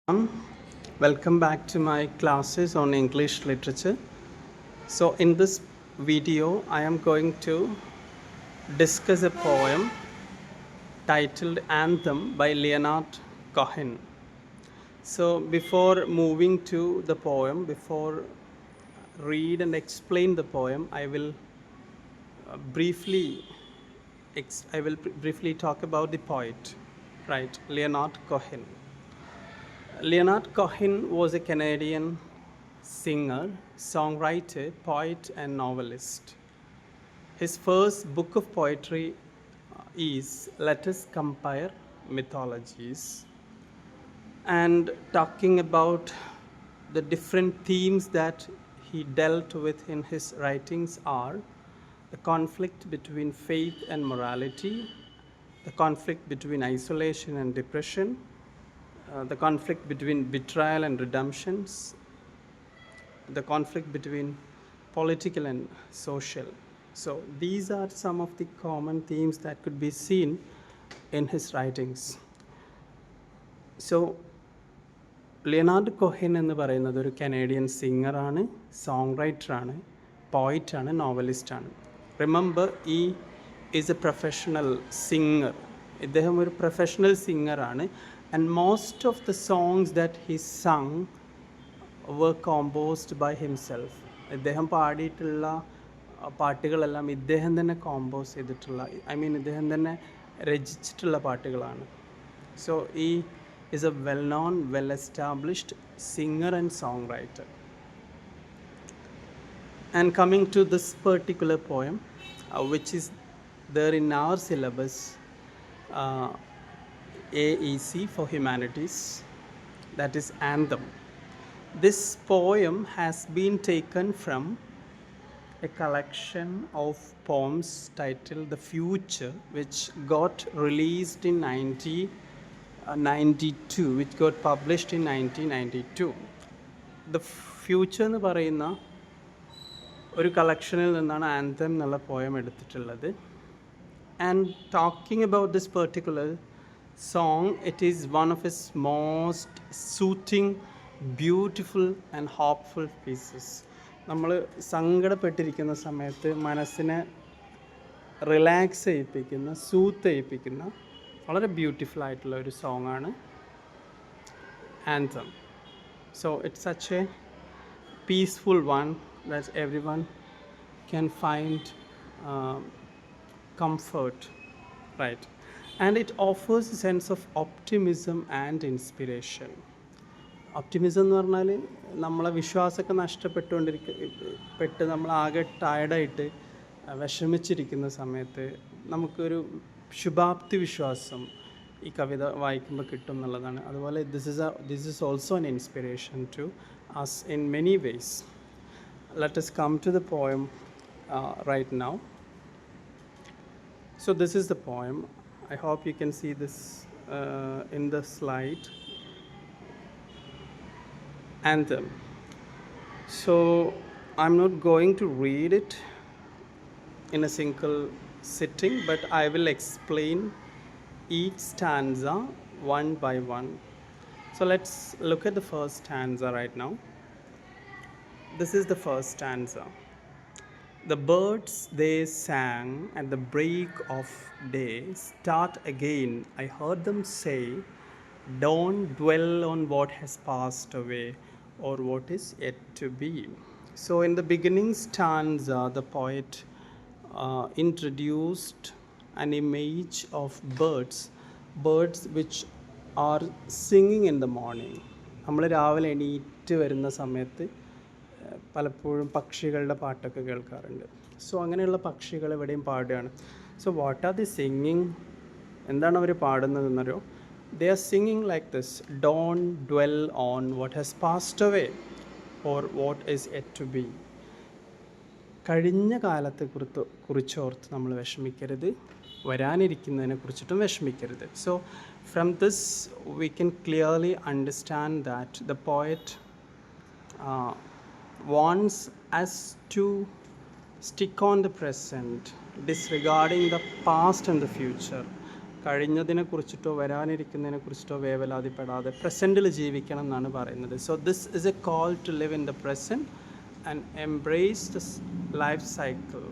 Welcome back to my classes on English literature. So in this video I am going to discuss a poem titled Anthem by Leonard Cohen. So before moving to the poem, before read and explain the poem, I will briefly talk about the poet, right? Leonard Cohen. Leonard Cohen was a Canadian singer, songwriter, poet, and novelist. His first book of poetry is Let Us Compare Mythologies, and talking about the different themes that he dealt with in his writings are the conflict between faith and morality, the conflict between isolation and depression, the conflict between betrayal and redemptions, the conflict between political and social. So these are some of the common themes that could be seen in his writings. So Leonard കൊഹിൻ എന്ന് പറയുന്നത് ഒരു Canadian സിംഗറാണ്, song റൈറ്ററാണ്, പോയിറ്റാണ്, നോവലിസ്റ്റാണ്. Remember ഈ is A professional singer. ഇദ്ദേഹം ഒരു professional സിംഗറാണ്. And most of the songs that he sung were composed by himself. ഇദ്ദേഹം പാടിയിട്ടുള്ള പാട്ടുകളെല്ലാം ഇദ്ദേഹം തന്നെ combos ചെയ്തിട്ടുള്ള, ഇദ്ദേഹം തന്നെ രചിച്ചിട്ടുള്ള പാട്ടുകളാണ്. സോ ഈ is a well-known, well-established singer and songwriter. And coming to this particular poem, which is there in our syllabus, AEC for Humanities, that is Anthem. This poem has been taken from a collection of poems titled The Future, which got released in 1992, which got published in 1992. The Future എന്ന് പറയുന്ന ഒരു കളക്ഷനിൽ നിന്നാണ് anthem എന്നുള്ള poem എടുത്തിട്ടുള്ളത്. And talking about this particular song, it is one of his most soothing, beautiful and hopeful pieces. നമ്മൾ സങ്കടപ്പെട്ടിരിക്കുന്ന സമയത്ത് മനസ്സിനെ relax ചെയ്യിപ്പിക്കുന്ന, soothe ചെയ്യിപ്പിക്കുന്ന വളരെ ബ്യൂട്ടിഫുൾ ആയിട്ടുള്ള ഒരു സോങ്ങാണ് anthem. So it's such A peaceful one that every one can find comfort, right? And it offers a sense of optimism and inspiration. Optimism എന്ന് പറഞ്ഞാൽ നമ്മളെ വിശ്വാസമൊക്കെ പെട്ട് നമ്മളാകെ ടയർഡായിട്ട് വിഷമിച്ചിരിക്കുന്ന സമയത്ത് നമുക്കൊരു ശുഭാപ്തി വിശ്വാസം ഈ കവിത വായിക്കുമ്പോൾ കിട്ടും എന്നുള്ളതാണ്. അതുപോലെ this is also an inspiration to us in many ways. Let us come to the poem right now. So this is the poem. I hope you can see this in the slide. Anthem. So I'm not going to read it in a single sitting, but I will explain each stanza one by one. So let's look at the first stanza right now. This is the first stanza. The birds they sang at the break of day start again. I heard them say, don't dwell on what has passed away or what is yet to be. So in the beginning stanza, the poet introduced an image of birds which are singing in the morning. നമ്മൾ രാവിലെ എണീറ്റ് വരുന്ന സമയത്ത് പലപ്പോഴും പക്ഷികളുടെ പാട്ടൊക്കെ കേൾക്കാറുണ്ട്. So അങ്ങനെയുള്ള പക്ഷികൾ എവിടെയും പാടുകയാണ്. So what are the singing? എന്താണ് അവർ പാടുന്നതെന്നറിയോ? They are singing like this: don't dwell on what has passed away or what is yet to B. കഴിഞ്ഞ കാലത്തെ കുറിച്ചോർത്ത് നമ്മൾ വിഷമിക്കരുത്, വരാനിരിക്കുന്നതിനെ കുറിച്ചിട്ടും വിഷമിക്കരുത്. So from this we can clearly understand that the poet wants us to stick on the present, disregarding the past and the future. കഴിഞ്ഞതിനെ കുറിച്ചിട്ടോ വരാനിരിക്കുന്നതിനെ കുറിച്ചിട്ടോ വേവലാതിപ്പെടാതെ പ്രസൻറ്റിൽ ജീവിക്കണം എന്നാണ് പറയുന്നത്. So this is a call to live in the present and embrace this life cycle,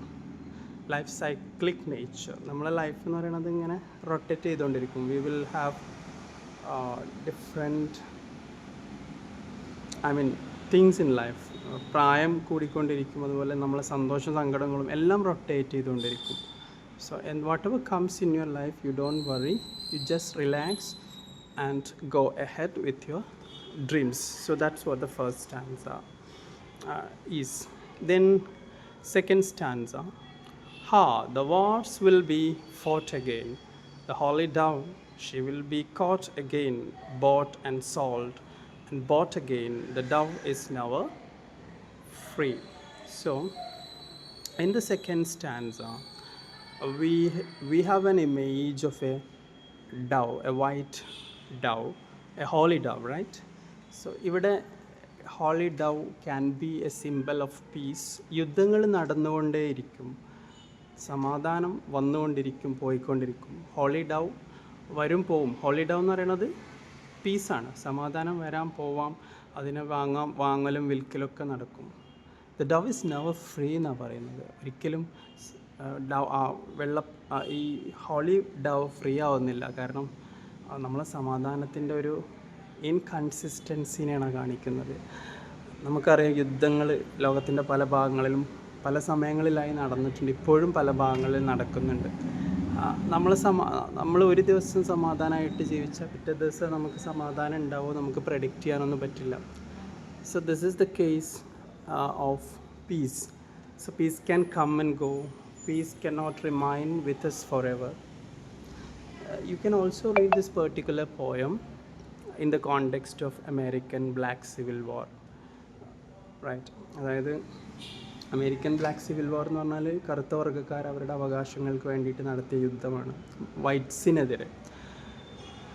life cyclic nature. നമ്മളെ ലൈഫ് എന്ന് പറയുന്നത് ഇങ്ങനെ റൊട്ടേറ്റ് ചെയ്തുകൊണ്ടിരിക്കും. We will have different things in life. പ്രായം കൂടിക്കൊണ്ടിരിക്കും, അതുപോലെ നമ്മളെ സന്തോഷം സങ്കടങ്ങളും എല്ലാം റൊട്ടേറ്റ് ചെയ്തുകൊണ്ടിരിക്കും. So and whatever comes in your life, you don't worry, you just relax and go ahead with your dreams. So that's what the first stanza is. Then second stanza, the wars will be fought again, the holy dove, she will be caught again, bought and sold and bought again, the dove is never free. So in the second stanza, we have an image of a dove, a white dove, a holy dove, right? So ഇവിടെ holy dove can be a symbol of peace. യുദ്ധങ്ങൾ നടന്നുകൊണ്ടേയിരിക്കും, സമാധാനം വന്നുകൊണ്ടിരിക്കും, പോയിക്കൊണ്ടിരിക്കും. Holy Dove വരും പോവും. Holy Dove എന്ന് പറയുന്നത് പീസാണ്, സമാധാനം വരാം പോവാം, അതിനെ വാങ്ങലും വിൽക്കലൊക്കെ നടക്കും. The Dove is never free എന്നാണ് പറയുന്നത്. ഒരിക്കലും ഈ ഹോളി ഡവ് ഫ്രീ ആവുന്നില്ല. കാരണം നമ്മളെ സമാധാനത്തിൻ്റെ ഒരു ഇൻകൺസിസ്റ്റൻസിനെയാണ് കാണിക്കുന്നത്. നമുക്കറിയാം, യുദ്ധങ്ങൾ ലോകത്തിൻ്റെ പല ഭാഗങ്ങളിലും പല സമയങ്ങളിലായി നടന്നിട്ടുണ്ട്, ഇപ്പോഴും പല ഭാഗങ്ങളിൽ നടക്കുന്നുണ്ട്. നമ്മൾ ഒരു ദിവസം സമാധാനമായിട്ട് ജീവിച്ചാൽ പിറ്റേ ദിവസം നമുക്ക് സമാധാനം ഉണ്ടാവുമോ നമുക്ക് പ്രെഡിക്റ്റ് ചെയ്യാനൊന്നും പറ്റില്ല. So this is the case of peace. So peace can come and go. Peace cannot remain with us forever. You can also read this particular poem in the context of American Black Civil War, right? അതായത് American black civil വാർ എന്ന് പറഞ്ഞാൽ കറുത്ത വർഗ്ഗക്കാർ അവരുടെ അവകാശങ്ങൾക്ക് വേണ്ടിയിട്ട് നടത്തിയ യുദ്ധമാണ്, വൈറ്റ്സിനെതിരെ.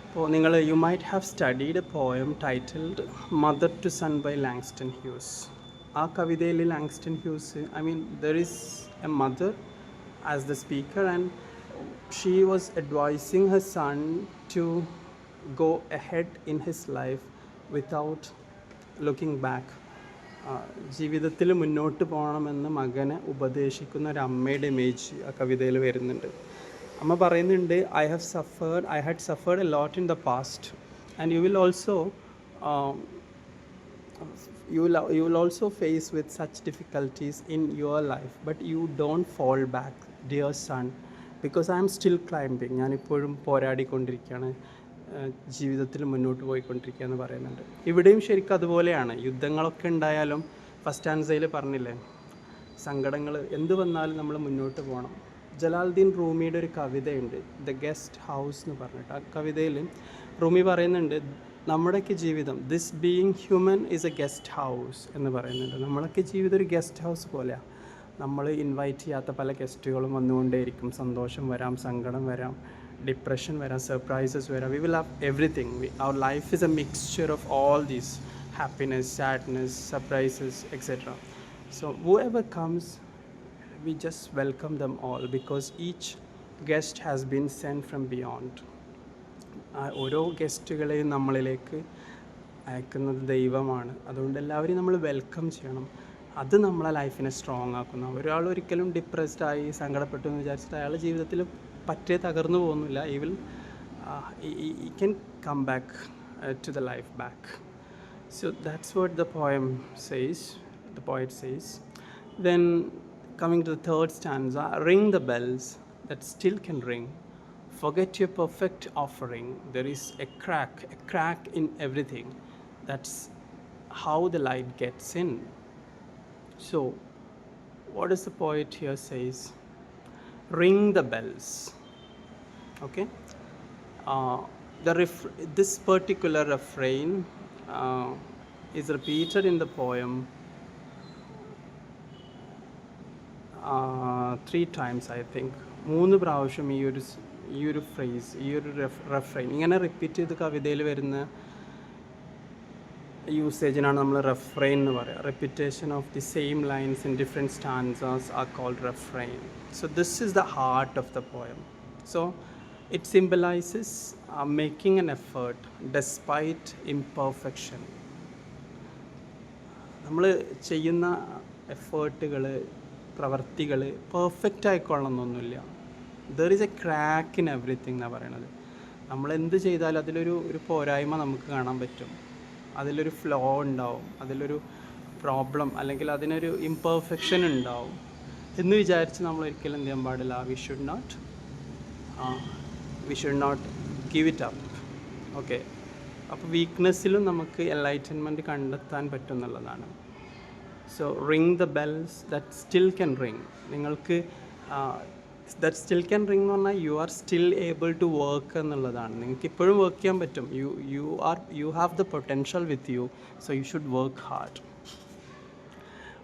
അപ്പോൾ you might have studied a poem titled Mother to Son by Langston Hughes. ആ കവിതയിൽ Langston Hughes, there is a mother as the speaker, and she was advising her son to go ahead in his life without looking back. ജീവിതത്തിൽ മുന്നോട്ട് പോകണമെന്ന് മകനെ ഉപദേശിക്കുന്ന ഒരു അമ്മയുടെ image ആ കവിതയിൽ വരുന്നുണ്ട്. അമ്മ പറയുന്നുണ്ട്, I had suffered a lot in the past, and you will also face with such difficulties in your life, but you don't fall back, dear son, because I am still climbing. ഞാനിപ്പോഴും പോരാടിക്കൊണ്ടിരിക്കുകയാണ്, ജീവിതത്തിൽ മുന്നോട്ട് പോയിക്കൊണ്ടിരിക്കുക എന്ന് പറയുന്നുണ്ട്. ഇവിടെയും ശരിക്കും അതുപോലെയാണ്. യുദ്ധങ്ങളൊക്കെ ഉണ്ടായാലും ഫസ്റ്റ് സ്റ്റാൻസയിൽ പറഞ്ഞില്ലേ, സങ്കടങ്ങൾ എന്ത് വന്നാലും നമ്മൾ മുന്നോട്ട് പോകണം. ജലാലുദ്ദീൻ റൂമിയുടെ ഒരു കവിതയുണ്ട്, ദ ഗസ്റ്റ് ഹൗസ് എന്ന് പറഞ്ഞിട്ട്. ആ കവിതയിൽ റൂമി പറയുന്നുണ്ട്, നമ്മുടെയൊക്കെ ജീവിതം, this being human is A guest house എന്ന് പറയുന്നുണ്ട്. നമ്മളൊക്കെ ജീവിതം ഒരു ഗസ്റ്റ് ഹൗസ് പോലെയാണ്. നമ്മൾ ഇൻവൈറ്റ് ചെയ്യാത്ത പല ഗസ്റ്റുകളും വന്നുകൊണ്ടേയിരിക്കും. സന്തോഷം വരാം, സങ്കടം വരാം, ഡിപ്രഷൻ വരാം, സർപ്രൈസസ് വരാം. We will have everything. Our life is a mixture of all these happiness, sadness, surprises, etc. So whoever comes, we just welcome them all, because each guest has been sent from beyond. ഓരോ ഗസ്റ്റുകളെയും നമ്മളിലേക്ക് അയക്കുന്നത് ദൈവമാണ്. അതുകൊണ്ട് എല്ലാവരെയും നമ്മൾ welcome ചെയ്യണം. അത് നമ്മളെ ലൈഫിനെ സ്ട്രോങ് ആക്കുന്നു. ഒരാൾ ഒരിക്കലും ഡിപ്രസ്ഡായി സങ്കടപ്പെട്ടു എന്ന് വിചാരിച്ചിട്ട് അയാളുടെ ജീവിതത്തിൽ പറ്റേ തകർന്നു പോകുന്നില്ല. he can come back to the life back. So that's what the poem says, the poet says. Then coming to the third stanza, ring the bells that still can ring, forget your perfect offering, there is a crack in everything, that's how the light gets in. So what does the poet here says? Ring the bells. Okay, this particular refrain is repeated in the poem 3 times, I think. 3 പ്രാവശ്യം ഈ ഒരു phrase, ഈ ഒരു റെഫ്രെയിൻ ഇങ്ങനെ repeat ചെയ്ത് കവിതയിൽ വരുന്ന യൂസേജിനാണ് നമ്മൾ റെഫ്രെയിൻ എന്ന് പറയുക. Repetition of the same lines in different stanzas are called റെഫ്രെയിൻ. So this is the heart of the poem. So It symbolizes making an effort despite imperfection. നമ്മൾ ചെയ്യുന്ന എഫേർട്ടുകൾ, പ്രവർത്തികൾ perfect ആയിക്കൊള്ളണമെന്നൊന്നുമില്ല. There is A crack in everything എന്നാണ് പറയണത്. നമ്മളെന്ത് ചെയ്താലും അതിലൊരു പോരായ്മ നമുക്ക് കാണാൻ പറ്റും, അതിലൊരു ഫ്ലോ ഉണ്ടാവും, അതിലൊരു പ്രോബ്ലം അല്ലെങ്കിൽ അതിനൊരു ഇംപെർഫെക്ഷൻ ഉണ്ടാവും എന്ന് വിചാരിച്ച് നമ്മൾ ഒരിക്കലും എന്ത് ചെയ്യാൻ പാടില്ല. We should not give it up. Okay, അപ്പോൾ വീക്ക്നെസ്സിലും നമുക്ക് എൻലൈറ്റൻമെൻറ്റ് കണ്ടെത്താൻ പറ്റും എന്നുള്ളതാണ്. So ring the bells that still can ring. നിങ്ങൾക്ക് ദാറ്റ് സ്റ്റിൽ ക്യാൻ റിങ് എന്ന് പറഞ്ഞാൽ you are still able to work എന്നുള്ളതാണ്. നിങ്ങൾക്ക് ഇപ്പോഴും വർക്ക് ചെയ്യാൻ പറ്റും. You have the potential with you, so you should work hard.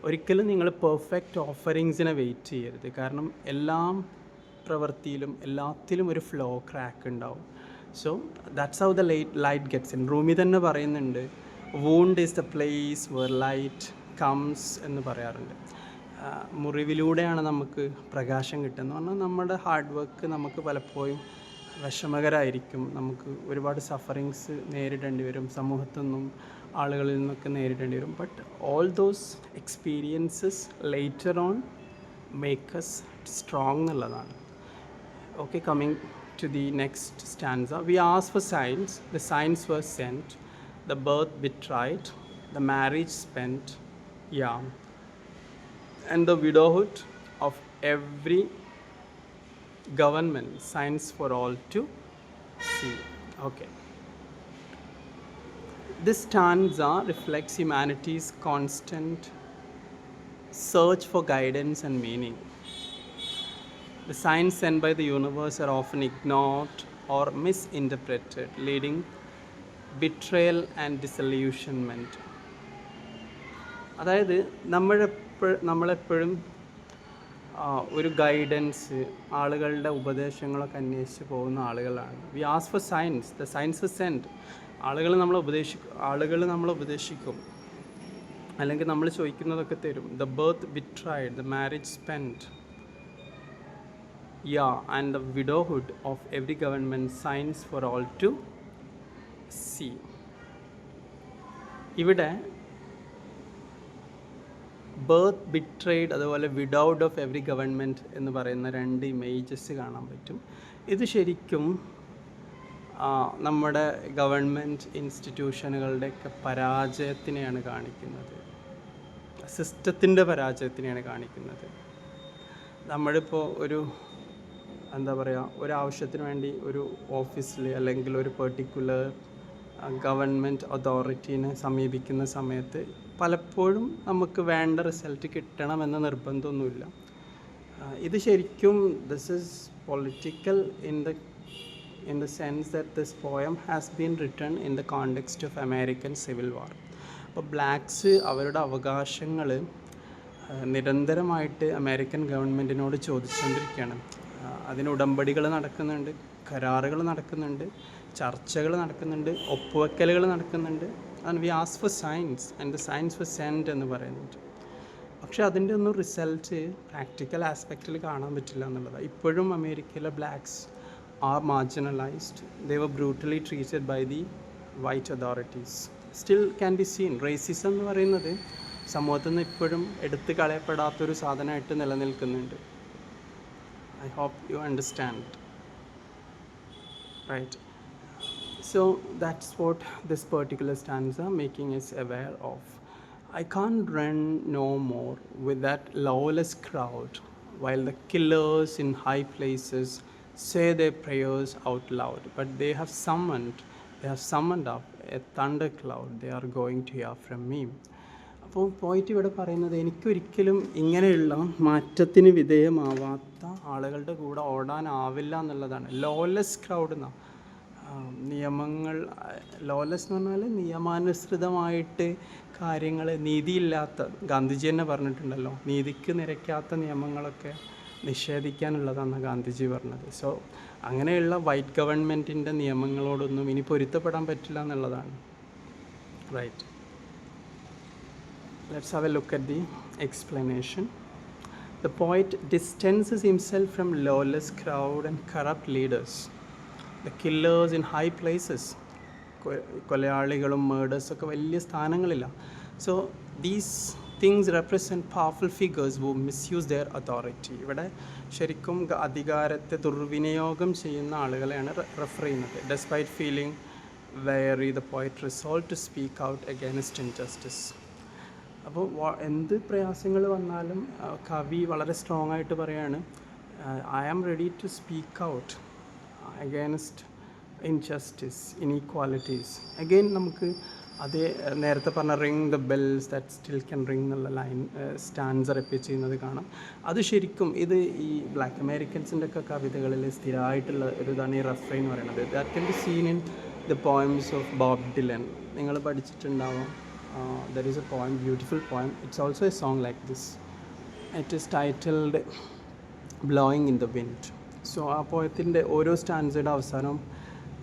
ഒരിക്കലും നിങ്ങൾ പെർഫെക്റ്റ് ഓഫറിങ്സിനെ വെയിറ്റ് ചെയ്യരുത്. കാരണം എല്ലാ പ്രവൃത്തിയിലും എല്ലാത്തിലും ഒരു ഫ്ലോ, ക്രാക്ക് ഉണ്ടാവും. So that's how the light gets in. റൂമി തന്നെ പറയുന്നുണ്ട്, wound is the place were light comes എന്ന് പറയാറുണ്ട്. മുറിവിലൂടെയാണ് നമുക്ക് പ്രകാശം കിട്ടുന്നത്. പറഞ്ഞാൽ നമ്മുടെ ഹാർഡ് വർക്ക് നമുക്ക് പലപ്പോഴും വിഷമകരമായിരിക്കും. നമുക്ക് ഒരുപാട് സഫറിങ്സ് നേരിടേണ്ടി വരും, സമൂഹത്തിൽ നിന്നും ആളുകളിൽ നിന്നൊക്കെ നേരിടേണ്ടി വരും. But all those experiences later on make us strong എന്നുള്ളതാണ്. Okay, coming to the next stanza. V ask for signs, the signs were cent, the birth betrayed, the marriage spent, yeah, and the widowhood of every government, signs for all to see. Okay. This stanza reflects humanity's constant search for guidance and meaning. The signs sent by the universe are often ignored or misinterpreted, leading betrayal and disillusionment. അതായത് നമ്മളെപ്പോഴും ഒരു guidance, ആളുകളുടെ ഉപദേശങ്ങളൊക്കെ അന്വേഷിച്ച് പോകുന്ന ആളുകളാണ്. We ask for signs, the signs was sent. ആളുകൾ നമ്മളെ ഉപദേശിക്കും, അല്ലെങ്കിൽ നമ്മൾ ചോദിക്കുന്നതൊക്കെ തരും. The birth betrayed, the marriage spent, and the widowhood of every government, signs for all to see. ഇവിടെ ബർത്ത് ബിട്രേഡ് അതുപോലെ വിഡൗഡ് ഓഫ് എവറി ഗവൺമെൻറ് എന്ന് പറയുന്ന രണ്ട് ഇമേജസ് കാണാൻ പറ്റും. ഇത് ശരിക്കും നമ്മുടെ ഗവൺമെൻറ് ഇൻസ്റ്റിറ്റ്യൂഷനുകളുടെയൊക്കെ പരാജയത്തിനെയാണ് കാണിക്കുന്നത്, സിസ്റ്റത്തിൻ്റെ പരാജയത്തിനെയാണ് കാണിക്കുന്നത്. നമ്മളിപ്പോൾ ഒരാവശ്യത്തിന് വേണ്ടി ഒരു ഓഫീസിൽ അല്ലെങ്കിൽ ഒരു പെർട്ടിക്കുലർ ഗവൺമെൻറ് അതോറിറ്റീനെ സമീപിക്കുന്ന സമയത്ത് പലപ്പോഴും നമുക്ക് വേണ്ട റിസൾട്ട് കിട്ടണമെന്ന നിർബന്ധമൊന്നുമില്ല. ഇത് ശരിക്കും this is political in the sense that this poem has been written in the context of American Civil War. അപ്പോൾ ബ്ലാക്സ് അവരുടെ അവകാശങ്ങൾ നിരന്തരമായിട്ട് അമേരിക്കൻ ഗവൺമെൻറ്റിനോട് ചോദിച്ചുകൊണ്ടിരിക്കുകയാണ്. അതിന് ഉടമ്പടികൾ നടക്കുന്നുണ്ട്, കരാറുകൾ നടക്കുന്നുണ്ട്, ചർച്ചകൾ നടക്കുന്നുണ്ട്, ഒപ്പുവെക്കലുകൾ നടക്കുന്നുണ്ട്. And we ask for signs and the signs was sent എന്ന് പറയുന്നുണ്ട്. പക്ഷേ അതിൻ്റെ ഒന്നും റിസൾട്ട് പ്രാക്ടിക്കൽ ആസ്പെക്റ്റിൽ കാണാൻ പറ്റില്ല എന്നുള്ളതാണ്. ഇപ്പോഴും അമേരിക്കയിലെ blanks are marginalized. They were brutally treated by the white authorities. Still can be seen. Racism എന്ന് പറയുന്നത് സമൂഹത്തിൽ നിന്ന് ഇപ്പോഴും എടുത്തു കളയപ്പെടാത്തൊരു സാധനമായിട്ട് നിലനിൽക്കുന്നുണ്ട്. I hope you understand. Right. So that's what this particular stanza making us aware of. I can't run no more with that lawless crowd while the killers in high places say their prayers out loud, but they have summoned up a thundercloud they are going to hear from me. അപ്പോൾ പോയിട്ട് ഇവിടെ പറയുന്നത്, എനിക്കൊരിക്കലും ഇങ്ങനെയുള്ള മാറ്റത്തിന് വിധേയമാവാത്ത ആളുകളുടെ കൂടെ ഓടാനാവില്ല എന്നുള്ളതാണ്. ലോലെസ് ക്രൗഡ് എന്നാ നിയമങ്ങൾ, ലോലെസ് എന്ന് പറഞ്ഞാൽ നിയമാനുസൃതമായിട്ട് കാര്യങ്ങൾ, നീതിയില്ലാത്ത, ഗാന്ധിജി തന്നെ പറഞ്ഞിട്ടുണ്ടല്ലോ, നീതിക്ക് നിരക്കാത്ത നിയമങ്ങളൊക്കെ നിഷേധിക്കാനുള്ളതാണ് ഗാന്ധിജി പറഞ്ഞത്. സോ അങ്ങനെയുള്ള വൈറ്റ് ഗവൺമെൻറ്റിൻ്റെ നിയമങ്ങളോടൊന്നും ഇനി പൊരുത്തപ്പെടാൻ പറ്റില്ല എന്നുള്ളതാണ്. Right. Let's have a look at the explanation. The poet distances himself from lawless crowd and corrupt leaders. The killers in high places, കൊലയാളികളും മേഡേഴ്സൊക്കെ വലിയ സ്ഥാനങ്ങളില്ല. So these things represent powerful figures who misuse there authority. ഇവിടെ ശരിക്കും അധികാരത്തെ ദുർവിനിയോഗം ചെയ്യുന്ന ആളുകളെയാണ് refer ചെയ്യുന്നത്. Despite feeling വെയറി the poet resolve to speak out against injustice. അപ്പോൾ എന്ത് പ്രയാസങ്ങൾ വന്നാലും കവി വളരെ സ്ട്രോങ് ആയിട്ട് പറയാണ്, I am ready to speak out against injustice, inequalities. Again നമുക്ക് അതേ നേരത്തെ പറഞ്ഞ ring the bells that still can ring എന്നുള്ള ലൈൻ സ്റ്റാൻസ റിപ്പീറ്റ് ചെയ്യുന്നത് കാണാം. അത് ശരിക്കും ഇത് ഈ ബ്ലാക്ക് അമേരിക്കൻസിൻ്റെ ഒക്കെ കവിതകളിൽ സ്ഥിരമായിട്ടുള്ള ഒരു ഇതാണ് ഈ റെഫ്രെയിൻ എന്ന് പറയുന്നത്. That can be seen in the poems of Bob Dylan. നിങ്ങൾ പഠിച്ചിട്ടുണ്ടാവും. There is A poem, beautiful poem. It's also A song like this. It is titled blowing in the wind. So ആ പോയത്തിൻ്റെ ഓരോ സ്റ്റാൻസയുടെ അവസാനം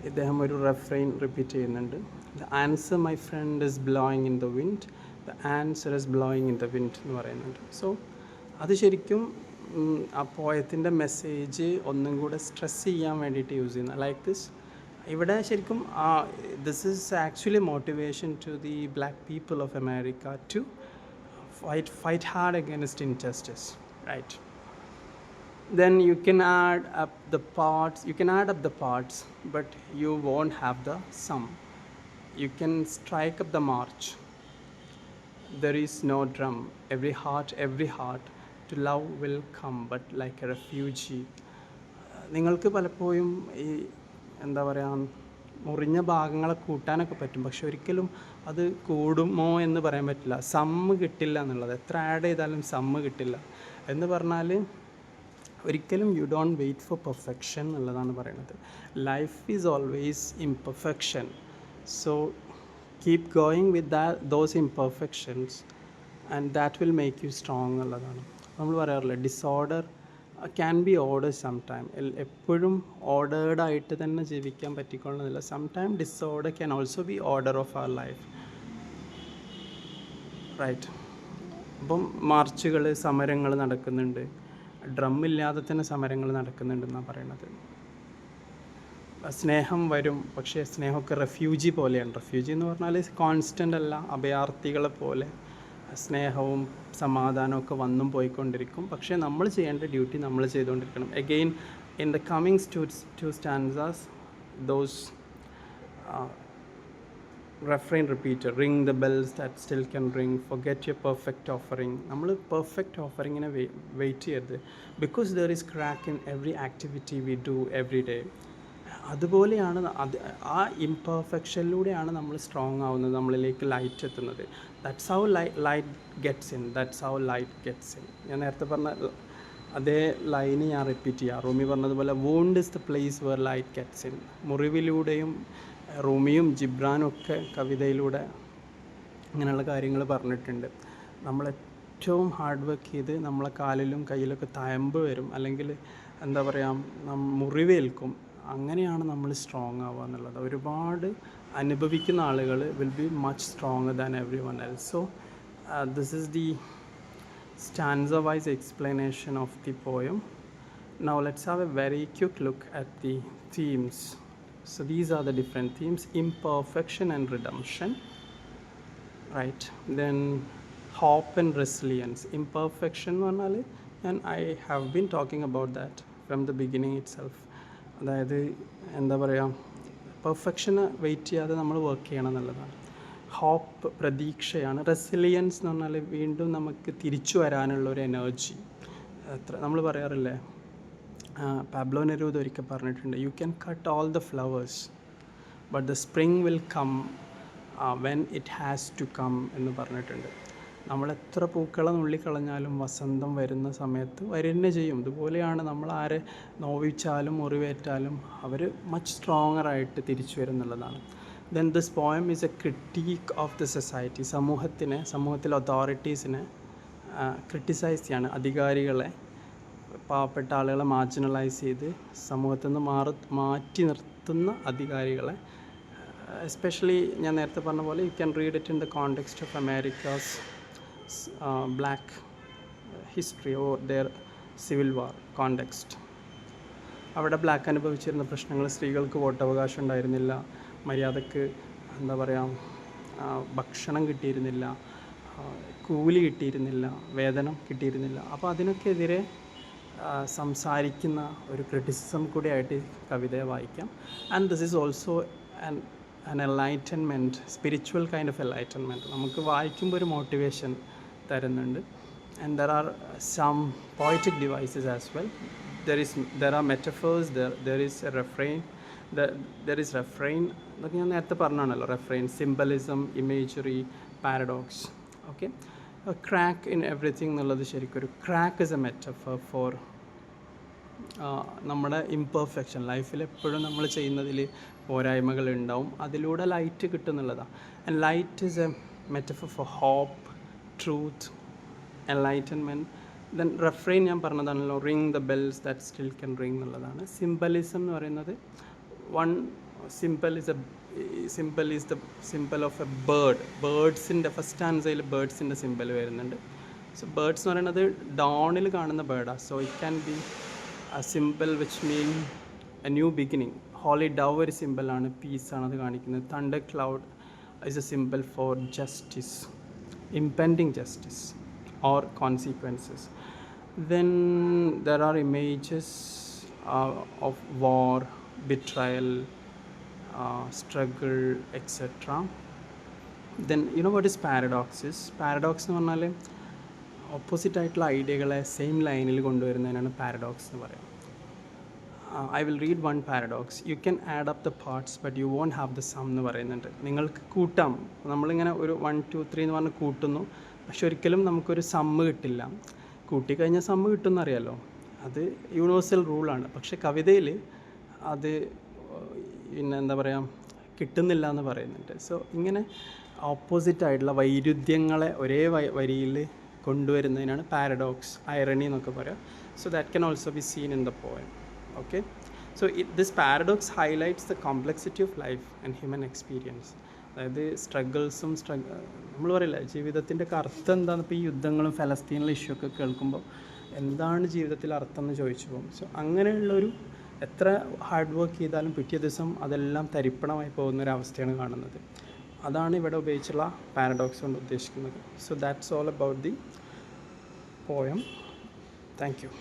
ഇദ്ദേഹം ഒരു റെഫ്രെയിൻ റിപ്പീറ്റ് ചെയ്യുന്നുണ്ട്. The answer my friend is blowing in the wind, the answer is blowing in the wind എന്ന് പറയുന്നുണ്ട്. So അത് ശരിക്കും ആ പോയത്തിൻ്റെ മെസ്സേജ് ഒന്നും കൂടെ സ്ട്രെസ് ചെയ്യാൻ വേണ്ടിയിട്ട് യൂസ് ചെയ്യുന്ന ലൈക്ക് ദിസ്. ഇവിടെ ശരിക്കും this is actually motivation to the black people of America to fight hard against injustice, right? Then you can add up the parts, but you won't have the sum. You can strike up the march. There is no drum. Every heart to love will come, but like a refugee. നിങ്ങൾക്ക് പലപ്പോഴും ഈ എന്താ പറയുക, മുറിഞ്ഞ ഭാഗങ്ങളെ കൂട്ടാനൊക്കെ പറ്റും, പക്ഷെ ഒരിക്കലും അത് കൂടുമോ എന്ന് പറയാൻ പറ്റില്ല. സമ്മ് കിട്ടില്ല എന്നുള്ളത്, എത്ര ആഡ് ചെയ്താലും സമ്മ് കിട്ടില്ല എന്ന് പറഞ്ഞാൽ ഒരിക്കലും you don't wait for perfection എന്നുള്ളതാണ് പറയുന്നത്. Life is always imperfection. So keep going with those imperfections and that will make you strong എന്നുള്ളതാണ്. നമ്മൾ പറയാറില്ല, disorder can be order some time. എപ്പോഴും ഓർഡേർഡായിട്ട് തന്നെ ജീവിക്കാൻ പറ്റിക്കൊള്ളുന്നില്ല. Some time disorder can also be order of our life, right? അപ്പം മാർച്ചുകൾ, സമരങ്ങൾ നടക്കുന്നുണ്ട്. ഡ്രമ്മില്ലാതെ തന്നെ സമരങ്ങൾ നടക്കുന്നുണ്ടെന്നാണ് പറയണത്. സ്നേഹം വരും, പക്ഷേ സ്നേഹമൊക്കെ റെഫ്യൂജി പോലെയാണ്. റെഫ്യൂജി എന്ന് പറഞ്ഞാൽ കോൺസ്റ്റൻ്റ് അല്ല, അഭയാർത്ഥികളെ പോലെ സ്നേഹവും സമാധാനവും ഒക്കെ വന്നും പോയിക്കൊണ്ടിരിക്കും. പക്ഷേ നമ്മൾ ചെയ്യേണ്ട ഡ്യൂട്ടി നമ്മൾ ചെയ്തുകൊണ്ടിരിക്കണം. Again in the coming to stanzas those refrain repeater, ring the bells that still can ring, forget your perfect offering. നമ്മൾ പെർഫെക്റ്റ് ഓഫറിങ്ങിനെ വെയിറ്റ് ചെയ്യരുത്. Because there is crack in every activity we do every day. അതുപോലെയാണ് ആ ഇംപെർഫെക്ഷനിലൂടെയാണ് നമ്മൾ strong ആവുന്നത്, നമ്മളിലേക്ക് light എത്തുന്നത്. That's how light gets in, that's how light gets in. ഞാൻ നേരത്തെ പറഞ്ഞ അതേ ലൈന് ഞാൻ റിപ്പീറ്റ് ചെയ്യാം. റൂമി പറഞ്ഞതുപോലെ wound is the place were light gets in. മുറിവിലൂടെയും റൂമിയും ജിബ്രാനും ഒക്കെ കവിതയിലൂടെ ഇങ്ങനെയുള്ള കാര്യങ്ങൾ പറഞ്ഞിട്ടുണ്ട്. നമ്മൾ ഏറ്റവും ഹാർഡ് വർക്ക് ചെയ്ത് നമ്മളെ കാലിലും കയ്യിലൊക്കെ തയമ്പ് വരും, അല്ലെങ്കിൽ എന്താ പറയുക, മുറിവേൽക്കും. അങ്ങനെയാണ് നമ്മൾ സ്ട്രോങ് ആവുക എന്നുള്ളത്. ഒരുപാട് അനുഭവിക്കുന്ന ആളുകൾ will be much stronger than every one else. So this is the stanza wise explanation of the poem. Now let's have a very quick look at the themes. So these are the different themes: imperfection and redemption, right? Then hope and resilience. Imperfection പറഞ്ഞാൽ and I have been talking about that from the beginning itself. അതായത് എന്താ പറയുക, perfection wait ചെയ്യാതെ നമ്മൾ work ചെയ്യണം എന്നുള്ളതാണ്. Hope പ്രതീക്ഷയാണ്. Resilience എന്ന് പറഞ്ഞാൽ വീണ്ടും നമുക്ക് തിരിച്ചു വരാനുള്ള ഒരു എനർജി. നമ്മൾ പറയാറില്ലേ, പാബ്ലോ നെരൂദ ഒരിക്കൽ പറഞ്ഞിട്ടുണ്ട്, you can cut all the flowers but the spring will come when it has to come എന്ന് പറഞ്ഞിട്ടുണ്ട്. നമ്മളെത്ര പൂക്കളെ നുള്ളിക്കളഞ്ഞാലും വസന്തം വരുന്ന സമയത്ത് വരുന്നേ ചെയ്യും. ഇതുപോലെയാണ് നമ്മൾ ആരെ നോവിച്ചാലും മുറിവേറ്റാലും അവർ മച്ച് സ്ട്രോങ്ങറായിട്ട് തിരിച്ചു വരും എന്നുള്ളതാണ്. Then this poem is a critique of the society. സമൂഹത്തിലെ അതോറിറ്റീസിനെ ക്രിട്ടിസൈസ് ചെയ്യാണ്. അധികാരികളെ, പാവപ്പെട്ട ആളുകളെ മാർജിനലൈസ് ചെയ്ത് സമൂഹത്തിൽ നിന്ന് മാറ്റി നിർത്തുന്ന അധികാരികളെ. എസ്പെഷ്യലി ഞാൻ നേരത്തെ പറഞ്ഞ പോലെ you can read it in the context of Americas black history or there civil war context. അവിടെ ബ്ലാക്ക് അനുഭവിച്ചിരുന്ന പ്രശ്നങ്ങൾ, സ്ത്രീകൾക്ക് വോട്ടവകാശം ഉണ്ടായിരുന്നില്ല, മര്യാദക്ക് എന്താ പറയുക ഭക്ഷണം കിട്ടിയിരുന്നില്ല, കൂലി കിട്ടിയിരുന്നില്ല, വേതനം കിട്ടിയിരുന്നില്ല. അപ്പോൾ അതിനൊക്കെതിരെ സംസാരിക്കുന്ന ഒരു ക്രിറ്റിസിസം കൂടി ആയിട്ട് കവിതയെ വായിക്കാം. And this is also an enlightenment, spiritual kind of enlightenment. നമുക്ക് വായിക്കുമ്പോൾ ഒരു മോട്ടിവേഷൻ തരുന്നുണ്ട്. And there are some poetic devices as well. There are metaphors, there is a refrain, there is refrain. അതൊക്കെ ഞാൻ നേരത്തെ പറഞ്ഞാണല്ലോ, refrain, symbolism, imagery, paradox. Okay, a crack in everything എന്നുള്ളത് ശരിക്കും ഒരു crack is a metaphor for നമ്മുടെ imperfection. ലൈഫിൽ എപ്പോഴും നമ്മൾ ചെയ്യുന്നതിൽ പോരായ്മകൾ ഉണ്ടാവും, അതിലൂടെ light കിട്ടുന്നുള്ളതാണ്. And light is A metaphor four hope, truth, enlightenment. Then റെഫ്രെയിൻ ഞാൻ പറഞ്ഞതാണല്ലോ, ring the bells that still can ring എന്നുള്ളതാണ്. സിംബലിസം എന്ന് പറയുന്നത് one simple is the simple of A bird. ബേർഡ്സിൻ്റെ first ആൻസയിൽ ബേർഡ്സിൻ്റെ simple വരുന്നുണ്ട്. സോ ബേർഡ്സ് എന്ന് പറയുന്നത് ഡോണിൽ കാണുന്ന ബേർഡാണ്. So it can be a symbol which mean a new beginning. Holy dove ഒരു സിമ്പിളാണ്, പീസാണ് അത് കാണിക്കുന്നത്. thunder cloud is a symbol for justice, impending justice or consequences. Then there are images of war, betrayal, struggle, etc. Then you know what is paradox is? Paradox എന്ന് പറഞ്ഞാൽ opposite ആയിട്ടുള്ള ഐഡിയകളെ same ലൈനിൽ കൊണ്ടുവരുന്നതിനാണ് paradox എന്ന് പറയുന്നത്. I will read one paradox. You can add up the parts but you won't have the sum എന്ന് പറയുന്നുണ്ട്. നിങ്ങൾക്ക് കൂട്ടാം, നമ്മളിങ്ങനെ ഒരു 1 2 3 എന്ന് പറഞ്ഞ് കൂട്ടുന്നു, പക്ഷെ ഒരിക്കലും നമുക്കൊരു സമ്മ് കിട്ടില്ല. കൂട്ടിക്കഴിഞ്ഞാൽ സമ്മ് കിട്ടുമെന്ന് അറിയാലോ, അത് യൂണിവേഴ്സൽ റൂളാണ്. പക്ഷെ കവിതയിൽ അത് പിന്നെ എന്താ പറയുക കിട്ടുന്നില്ല എന്ന് പറയുന്നുണ്ട്. സോ ഇങ്ങനെ ഓപ്പോസിറ്റ് ആയിട്ടുള്ള വൈരുദ്ധ്യങ്ങളെ ഒരേ വരിയിൽ കൊണ്ടുവരുന്നതിനാണ് പാരഡോക്സ്, ഐറണി എന്നൊക്കെ പറയാം. So that can also be seen in the poem. Okay, so this paradox highlights the complexity of life and human experience. അതായത് സ്ട്രഗിൾസും നമ്മൾ പറയില്ല ജീവിതത്തിൻ്റെ അർത്ഥം എന്താണെന്ന്. ഇപ്പോൾ ഈ യുദ്ധങ്ങളും ഫലസ്തീനിലെ ഇഷ്യൂ ഒക്കെ കേൾക്കുമ്പോൾ എന്താണ് ജീവിതത്തിൽ അർത്ഥം എന്ന് ചോദിച്ചു പോകും. സോ അങ്ങനെയുള്ളൊരു എത്ര ഹാർഡ് വർക്ക് ചെയ്താലും പിറ്റേ ദിവസം അതെല്ലാം തരിപ്പണമായി പോകുന്നൊരവസ്ഥയാണ് കാണുന്നത്. അതാണ് ഇവിടെ ഉപയോഗിച്ചുള്ള പാരഡോക്സ് കൊണ്ട് ഉദ്ദേശിക്കുന്നത്. So that's all about the poem. Thank you.